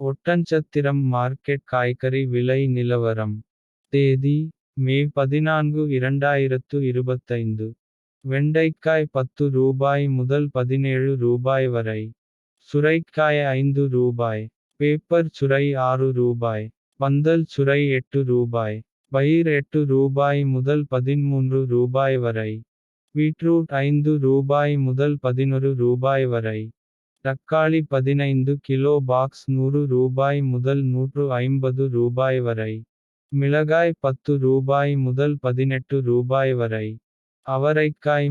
Oddanchatram market காய்கறி விலை நிலவரம். தேதி மே 14 2025. வெண்டைக்காய் ரூபாய் முதல் ரூபாய் வரை. சுரைக்காய் ரூபாய். பேப்பர் சுரை ரூபாய். பந்தல் சுரை ரூபாய். பயிர் ரூபாய் முதல் ரூபாய் வரை. பீட்ரூட் ரூபாய் முதல் ரூபாய் வரை. தக்காளி 15 கிலோ பாக்ஸ் ரூபாய் முதல் ரூபாய் வரை. மிளகாய் ரூபாய் முதல் ரூபாய் வரை. அவரைக்காய்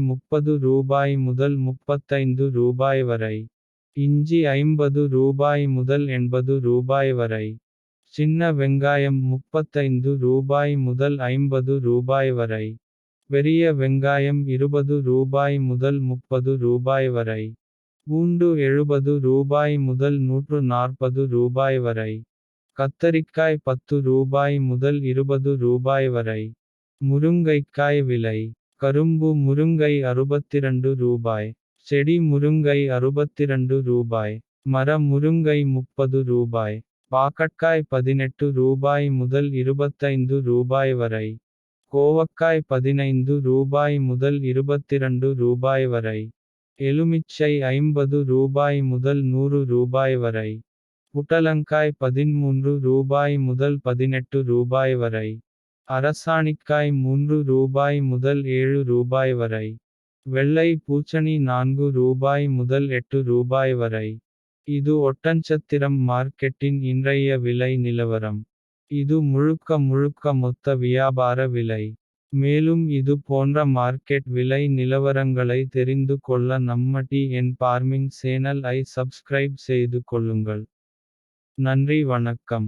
ரூபாய் முதல் ரூபாய் வரை. இஞ்சி ரூபாய் முதல் ரூபாய் வரை. சின்ன வெங்காயம் ரூபாய் முதல் ரூபாய் வரை. பெரிய வெங்காயம் ரூபாய் முதல் ரூபாய் வரை. பூண்டு ரூபாய் முதல் ரூபாய் வரை. கத்தரிக்காய் ரூபாய் முதல் ரூபாய் வரை. முருங்கைக்காய் விலை. கரும்பு முருங்கை ரூபாய். செடி முருங்கை ரூபாய். மர முருங்கை ரூபாய். பாகற்காய் ரூபாய் முதல் ரூபாய் வரை. கோவக்காய் ரூபாய் முதல் ரூபாய் வரை. எலுமிச்சை ரூபாய் முதல் ரூபாய் வரை. புடலங்காய் ரூபாய் முதல் ரூபாய் வரை. அரசாணிக்காய் ரூபாய் முதல் ரூபாய் வரை. வெள்ளை பூசணி ரூபாய் முதல் ரூபாய் வரை. இது ஒட்டன்சத்திரம் மார்க்கெட்டின் இன்றைய விலை நிலவரம். இது முழுக்க மொத்த வியாபார விலை. மேலும் இது போன்ற மார்க்கெட் விலை நிலவரங்களை தெரிந்து கொள்ள நம்ம TN Farming சேனல் ஐ சப்ஸ்கிரைப் செய்து கொள்ளுங்கள். நன்றி வணக்கம்.